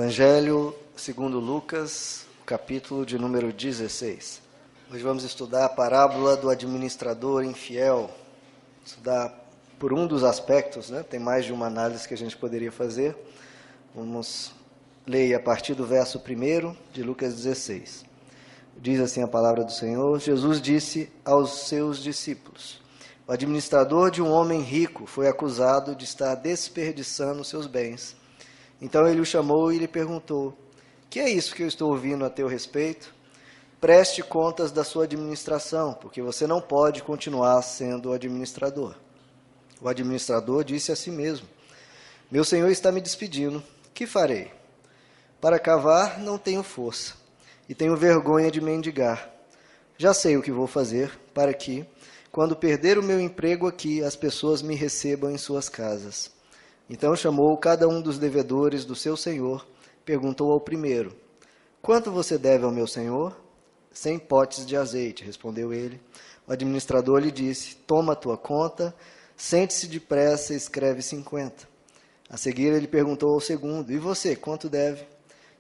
Evangelho segundo Lucas, capítulo de número 16. Hoje vamos estudar a parábola do administrador infiel. Estudar por um dos aspectos, né? Tem mais de uma análise que a gente poderia fazer. Vamos ler a partir do verso 1 de Lucas 16. Diz assim a palavra do Senhor: Jesus disse aos seus discípulos: o administrador de um homem rico foi acusado de estar desperdiçando seus bens. Então ele o chamou e lhe perguntou: que é isso que eu estou ouvindo a teu respeito? Preste contas da sua administração, porque você não pode continuar sendo o administrador. O administrador disse a si mesmo: meu senhor está me despedindo, que farei? Para cavar não tenho força, e tenho vergonha de mendigar. Já sei o que vou fazer, para que, quando perder o meu emprego aqui, as pessoas me recebam em suas casas. Então chamou cada um dos devedores do seu senhor, perguntou ao primeiro: quanto você deve ao meu senhor? 100 potes de azeite, respondeu ele. O administrador lhe disse: toma a tua conta, sente-se depressa e escreve 50. A seguir ele perguntou ao segundo: e você, quanto deve?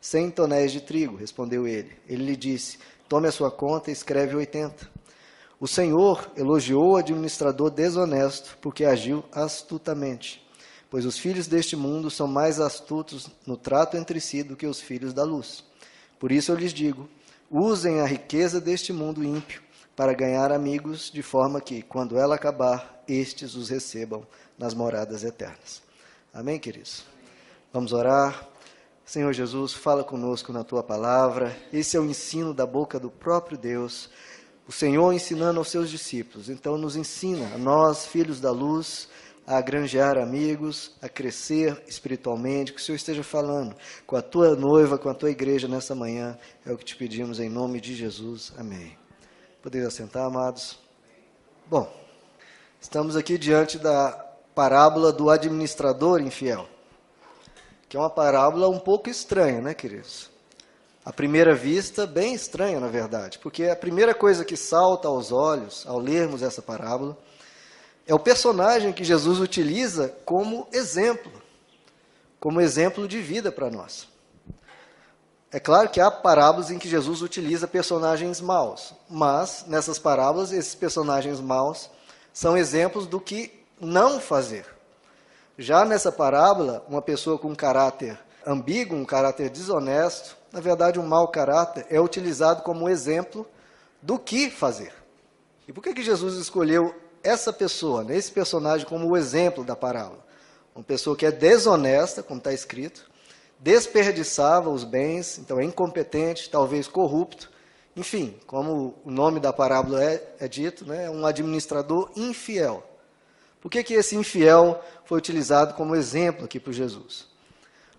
100 tonéis de trigo, respondeu ele. Ele lhe disse: tome a sua conta e escreve 80. O senhor elogiou o administrador desonesto, porque agiu astutamente. Pois os filhos deste mundo são mais astutos no trato entre si do que os filhos da luz. Por isso eu lhes digo: usem a riqueza deste mundo ímpio para ganhar amigos, de forma que, quando ela acabar, estes os recebam nas moradas eternas. Amém, queridos? Vamos orar. Senhor Jesus, fala conosco na Tua palavra. Esse é o ensino da boca do próprio Deus. O Senhor ensinando aos seus discípulos. Então nos ensina, a nós, filhos da luz, a granjear amigos, a crescer espiritualmente, que o Senhor esteja falando com a Tua noiva, com a Tua igreja nessa manhã. É o que te pedimos em nome de Jesus. Amém. Podemos assentar, amados? Bom, estamos aqui diante da parábola do administrador infiel, que é uma parábola um pouco estranha, né, queridos? À primeira vista, bem estranha, na verdade, porque a primeira coisa que salta aos olhos ao lermos essa parábola é o personagem que Jesus utiliza como exemplo de vida para nós. É claro que há parábolas em que Jesus utiliza personagens maus, mas nessas parábolas, esses personagens maus são exemplos do que não fazer. Já nessa parábola, uma pessoa com um caráter ambíguo, um caráter desonesto, na verdade um mau caráter, é utilizado como exemplo do que fazer. E por que Jesus escolheu essa pessoa, né, esse personagem, como o exemplo da parábola? Uma pessoa que é desonesta, como está escrito, desperdiçava os bens, então é incompetente, talvez corrupto, enfim, como o nome da parábola é dito, né, é um administrador infiel. Por que esse infiel foi utilizado como exemplo aqui por Jesus?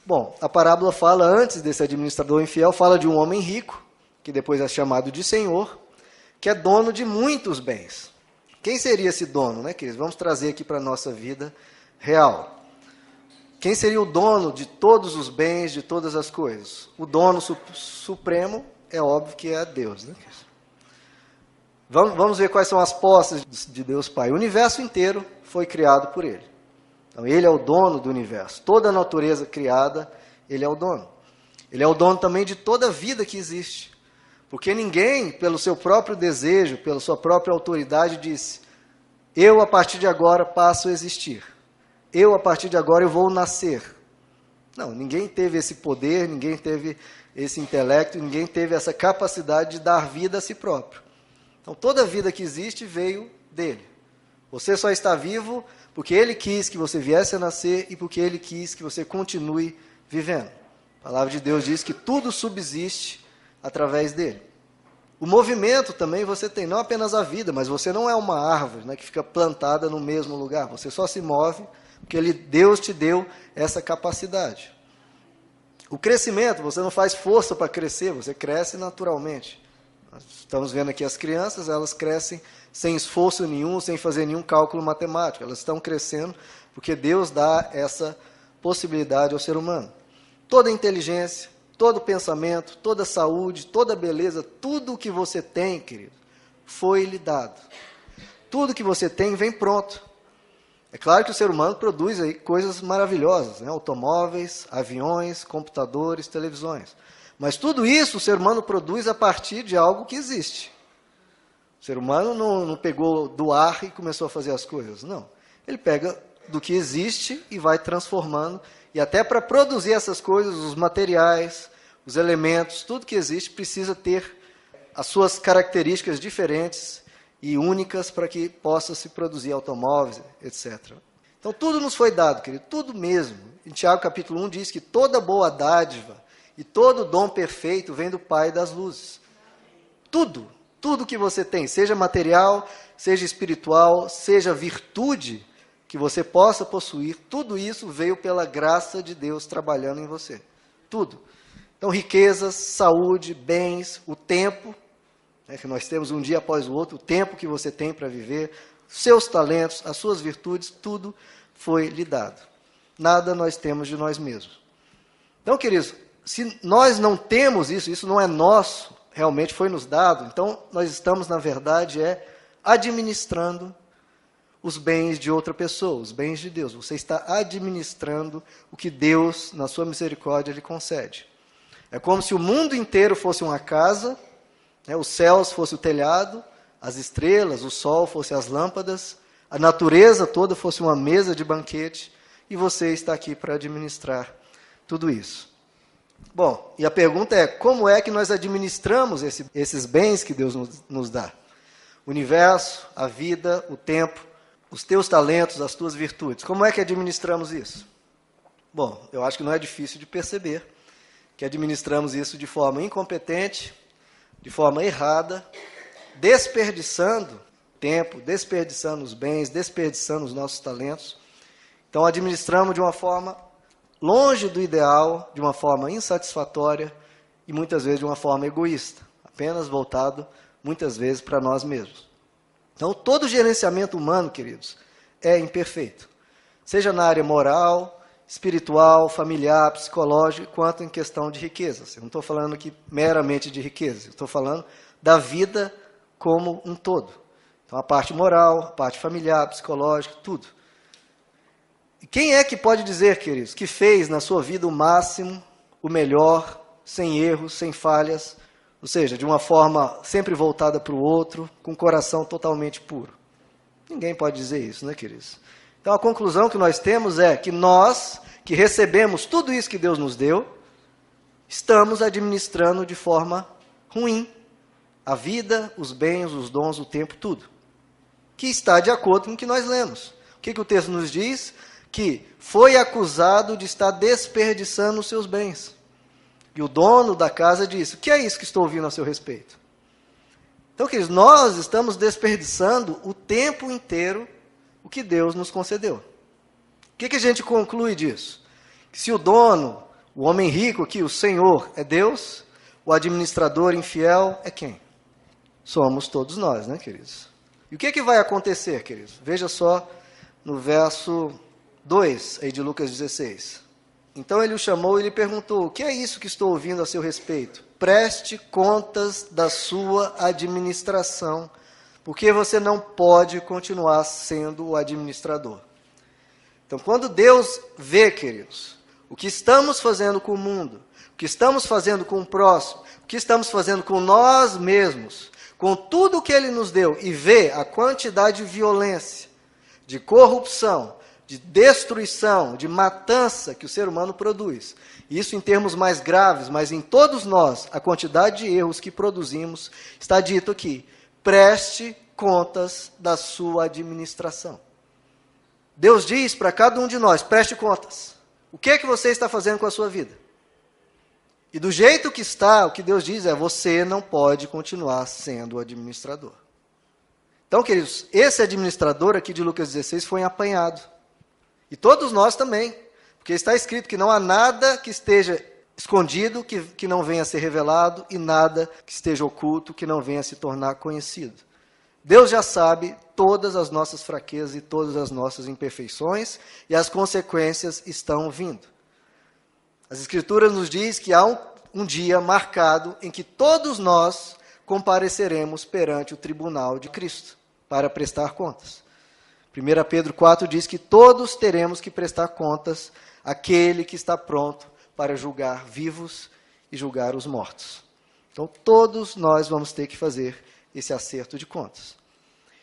Bom, a parábola fala, antes desse administrador infiel, fala de um homem rico, que depois é chamado de senhor, que é dono de muitos bens. Quem seria esse dono, né, queridos? Vamos trazer aqui para a nossa vida real. Quem seria o dono de todos os bens, de todas as coisas? O dono supremo é óbvio que é Deus, né, queridos? Vamos ver quais são as posses de Deus Pai. O universo inteiro foi criado por Ele. Então, Ele é o dono do universo. Toda a natureza criada, Ele é o dono. Ele é o dono também de toda a vida que existe. Porque ninguém, pelo seu próprio desejo, pela sua própria autoridade, disse: eu, a partir de agora, passo a existir. Eu, a partir de agora, eu vou nascer. Não, ninguém teve esse poder, ninguém teve esse intelecto, ninguém teve essa capacidade de dar vida a si próprio. Então, toda a vida que existe veio dele. Você só está vivo porque Ele quis que você viesse a nascer e porque Ele quis que você continue vivendo. A palavra de Deus diz que tudo subsiste através dele. O movimento também você tem, não apenas a vida, mas você não é uma árvore, né, que fica plantada no mesmo lugar. Você só se move porque Deus te deu essa capacidade. O crescimento, você não faz força para crescer, você cresce naturalmente. Nós estamos vendo aqui as crianças, elas crescem sem esforço nenhum, sem fazer nenhum cálculo matemático. Elas estão crescendo porque Deus dá essa possibilidade ao ser humano. Toda inteligência, todo pensamento, toda saúde, toda beleza, tudo o que você tem, querido, foi lhe dado. Tudo que você tem vem pronto. É claro que o ser humano produz aí coisas maravilhosas, né? Automóveis, aviões, computadores, televisões. Mas tudo isso o ser humano produz a partir de algo que existe. O ser humano não pegou do ar e começou a fazer as coisas, não. Ele pega do que existe e vai transformando. E até para produzir essas coisas, os materiais, os elementos, tudo que existe precisa ter as suas características diferentes e únicas para que possa se produzir automóveis, etc. Então tudo nos foi dado, querido, tudo mesmo. Em Tiago capítulo 1 diz que toda boa dádiva e todo dom perfeito vem do Pai das luzes. Tudo que você tem, seja material, seja espiritual, seja virtude que você possa possuir, tudo isso veio pela graça de Deus trabalhando em você. Tudo. Então riquezas, saúde, bens, o tempo, que nós temos um dia após o outro, o tempo que você tem para viver, seus talentos, as suas virtudes, tudo foi lhe dado. Nada nós temos de nós mesmos. Então, queridos, se nós não temos isso, isso não é nosso, realmente foi nos dado, então nós estamos, na verdade, administrando os bens de outra pessoa, os bens de Deus. Você está administrando o que Deus, na sua misericórdia, lhe concede. É como se o mundo inteiro fosse uma casa, os céus fosse o telhado, as estrelas, o sol fosse as lâmpadas, a natureza toda fosse uma mesa de banquete, e você está aqui para administrar tudo isso. Bom, e a pergunta é, como é que nós administramos esses bens que Deus nos dá? O universo, a vida, o tempo, os teus talentos, as tuas virtudes. Como é que administramos isso? Bom, eu acho que não é difícil de perceber que administramos isso de forma incompetente, de forma errada, desperdiçando tempo, desperdiçando os bens, desperdiçando os nossos talentos. Então, administramos de uma forma longe do ideal, de uma forma insatisfatória e muitas vezes de uma forma egoísta, apenas voltado, muitas vezes, para nós mesmos. Então, todo gerenciamento humano, queridos, é imperfeito. Seja na área moral, espiritual, familiar, psicológica, quanto em questão de riquezas. Eu não estou falando aqui meramente de riquezas, eu estou falando da vida como um todo. Então, a parte moral, a parte familiar, psicológica, tudo. E quem é que pode dizer, queridos, que fez na sua vida o máximo, o melhor, sem erros, sem falhas, ou seja, de uma forma sempre voltada para o outro, com o coração totalmente puro? Ninguém pode dizer isso, né, queridos? Então, a conclusão que nós temos é que nós, que recebemos tudo isso que Deus nos deu, estamos administrando de forma ruim a vida, os bens, os dons, o tempo, tudo. Que está de acordo com o que nós lemos. O que o texto nos diz? Que foi acusado de estar desperdiçando os seus bens. E o dono da casa disse, o que é isso que estou ouvindo a seu respeito? Então, queridos, nós estamos desperdiçando o tempo inteiro o que Deus nos concedeu. O que a gente conclui disso? Que se o dono, o homem rico aqui, o Senhor, é Deus, o administrador infiel é quem? Somos todos nós, né, queridos? E o que vai acontecer, queridos? Veja só no verso 2 aí de Lucas 16. Então ele o chamou e lhe perguntou, o que é isso que estou ouvindo a seu respeito? Preste contas da sua administração, porque você não pode continuar sendo o administrador. Então, quando Deus vê, queridos, o que estamos fazendo com o mundo, o que estamos fazendo com o próximo, o que estamos fazendo com nós mesmos, com tudo o que Ele nos deu, e vê a quantidade de violência, de corrupção, de destruição, de matança que o ser humano produz. Isso em termos mais graves, mas em todos nós, a quantidade de erros que produzimos, está dito aqui, preste contas da sua administração. Deus diz para cada um de nós, preste contas. O que é que você está fazendo com a sua vida? E do jeito que está, o que Deus diz é, você não pode continuar sendo o administrador. Então, queridos, esse administrador aqui de Lucas 16 foi apanhado. E todos nós também, porque está escrito que não há nada que esteja escondido que não venha a ser revelado e nada que esteja oculto que não venha a se tornar conhecido. Deus já sabe todas as nossas fraquezas e todas as nossas imperfeições e as consequências estão vindo. As Escrituras nos diz que há um dia marcado em que todos nós compareceremos perante o tribunal de Cristo para prestar contas. 1 Pedro 4 diz que todos teremos que prestar contas àquele que está pronto para julgar vivos e julgar os mortos. Então, todos nós vamos ter que fazer esse acerto de contas.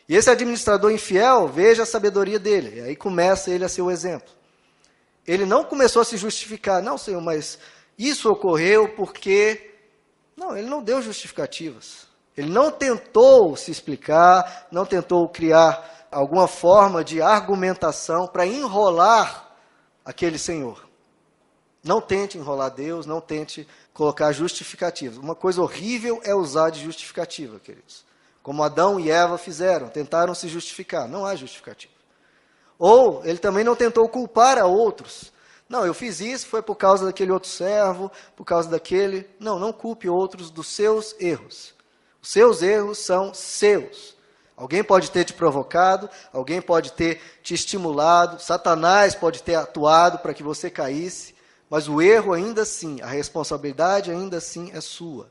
E esse administrador infiel, veja a sabedoria dele. E aí começa ele a ser o exemplo. Ele não começou a se justificar. Não, Senhor, mas isso ocorreu porque... Não, ele não deu justificativas. Ele não tentou se explicar, não tentou criar alguma forma de argumentação para enrolar aquele senhor. Não tente enrolar Deus, não tente colocar justificativas. Uma coisa horrível é usar de justificativa, queridos. Como Adão e Eva fizeram, tentaram se justificar. Não há justificativa. Ou ele também não tentou culpar a outros. Não, eu fiz isso, foi por causa daquele outro servo, por causa daquele... Não, não culpe outros dos seus erros. Os seus erros são seus. Alguém pode ter te provocado, alguém pode ter te estimulado, Satanás pode ter atuado para que você caísse, mas o erro ainda assim, a responsabilidade ainda assim é sua.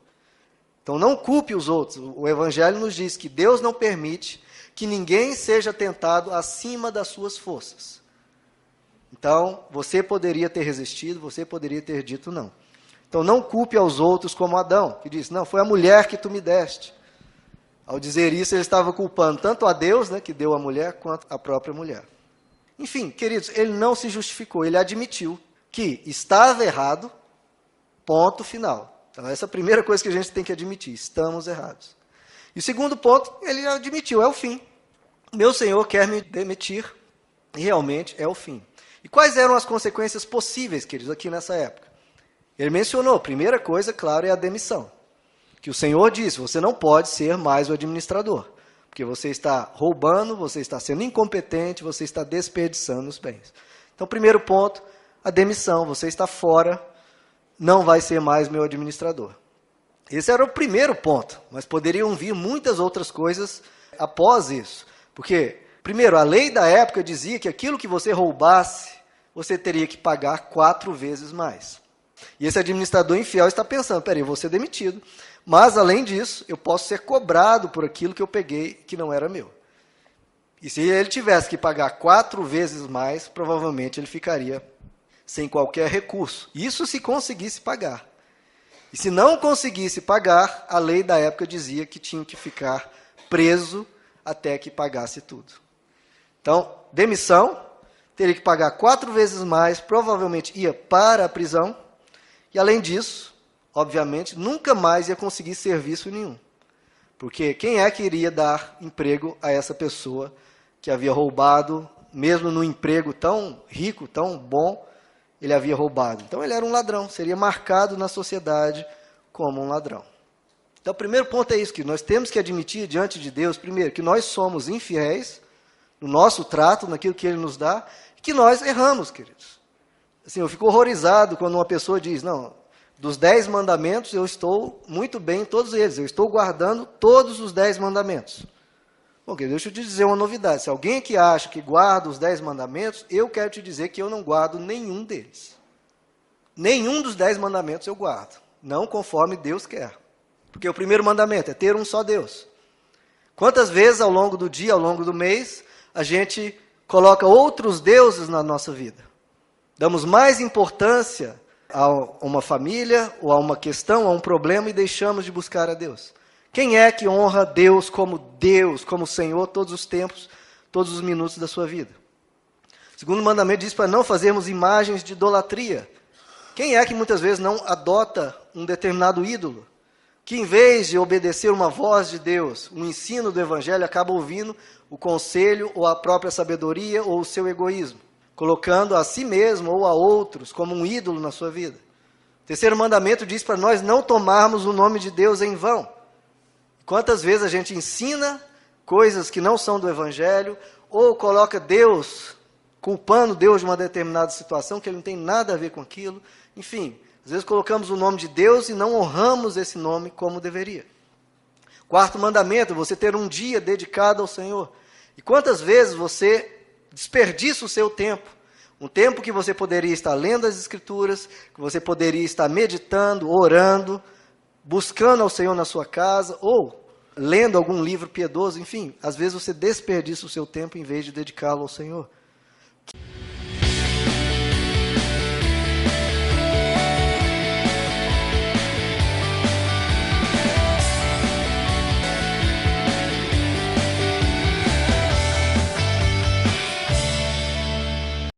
Então não culpe os outros. O Evangelho nos diz que Deus não permite que ninguém seja tentado acima das suas forças. Então, você poderia ter resistido, você poderia ter dito não. Então não culpe aos outros como Adão, que disse, não, foi a mulher que tu me deste. Ao dizer isso, ele estava culpando tanto a Deus, né, que deu a mulher, quanto a própria mulher. Enfim, queridos, ele não se justificou, ele admitiu que estava errado, ponto final. Então, essa é a primeira coisa que a gente tem que admitir, estamos errados. E o segundo ponto, ele admitiu, é o fim. Meu Senhor quer me demitir, e realmente é o fim. E quais eram as consequências possíveis, queridos, aqui nessa época? Ele mencionou, a primeira coisa, claro, é a demissão. Que o Senhor disse, você não pode ser mais o administrador, porque você está roubando, você está sendo incompetente, você está desperdiçando os bens. Então, primeiro ponto, a demissão, você está fora, não vai ser mais meu administrador. Esse era o primeiro ponto, mas poderiam vir muitas outras coisas após isso. Porque, primeiro, a lei da época dizia que aquilo que você roubasse, você teria que pagar 4 vezes mais. E esse administrador infiel está pensando, peraí, eu vou ser demitido, mas além disso, eu posso ser cobrado por aquilo que eu peguei que não era meu. E se ele tivesse que pagar 4 vezes mais, provavelmente ele ficaria sem qualquer recurso. Isso se conseguisse pagar. E se não conseguisse pagar, a lei da época dizia que tinha que ficar preso até que pagasse tudo. Então, demissão, teria que pagar 4 vezes mais, provavelmente ia para a prisão, e além disso, obviamente, nunca mais ia conseguir serviço nenhum. Porque quem é que iria dar emprego a essa pessoa que havia roubado, mesmo no emprego tão rico, tão bom, ele havia roubado? Então ele era um ladrão, seria marcado na sociedade como um ladrão. Então o primeiro ponto é isso, que nós temos que admitir diante de Deus, primeiro, que nós somos infiéis no nosso trato, naquilo que Ele nos dá, e que nós erramos, queridos. Assim, eu fico horrorizado quando uma pessoa diz, não, dos 10 mandamentos eu estou muito bem em todos eles, eu estou guardando todos os 10 mandamentos. Bom, querido, deixa eu te dizer uma novidade, se alguém que acha que guarda os 10 mandamentos, eu quero te dizer que eu não guardo nenhum deles. Nenhum dos 10 mandamentos eu guardo, não conforme Deus quer. Porque o primeiro mandamento é ter um só Deus. Quantas vezes ao longo do dia, ao longo do mês, a gente coloca outros deuses na nossa vida? Damos mais importância a uma família, ou a uma questão, a um problema, e deixamos de buscar a Deus. Quem é que honra Deus, como Senhor, todos os tempos, todos os minutos da sua vida? O segundo mandamento diz para não fazermos imagens de idolatria. Quem é que muitas vezes não adota um determinado ídolo? Que em vez de obedecer uma voz de Deus, um ensino do Evangelho, acaba ouvindo o conselho, ou a própria sabedoria, ou o seu egoísmo, colocando a si mesmo ou a outros como um ídolo na sua vida. O terceiro mandamento diz para nós não tomarmos o nome de Deus em vão. Quantas vezes a gente ensina coisas que não são do Evangelho, ou coloca Deus, culpando Deus de uma determinada situação, que ele não tem nada a ver com aquilo. Enfim, às vezes colocamos o nome de Deus e não honramos esse nome como deveria. Quarto mandamento, você ter um dia dedicado ao Senhor. E quantas vezes você desperdiça o seu tempo? Um tempo que você poderia estar lendo as Escrituras, que você poderia estar meditando, orando, buscando ao Senhor na sua casa, ou lendo algum livro piedoso, enfim, às vezes você desperdiça o seu tempo em vez de dedicá-lo ao Senhor.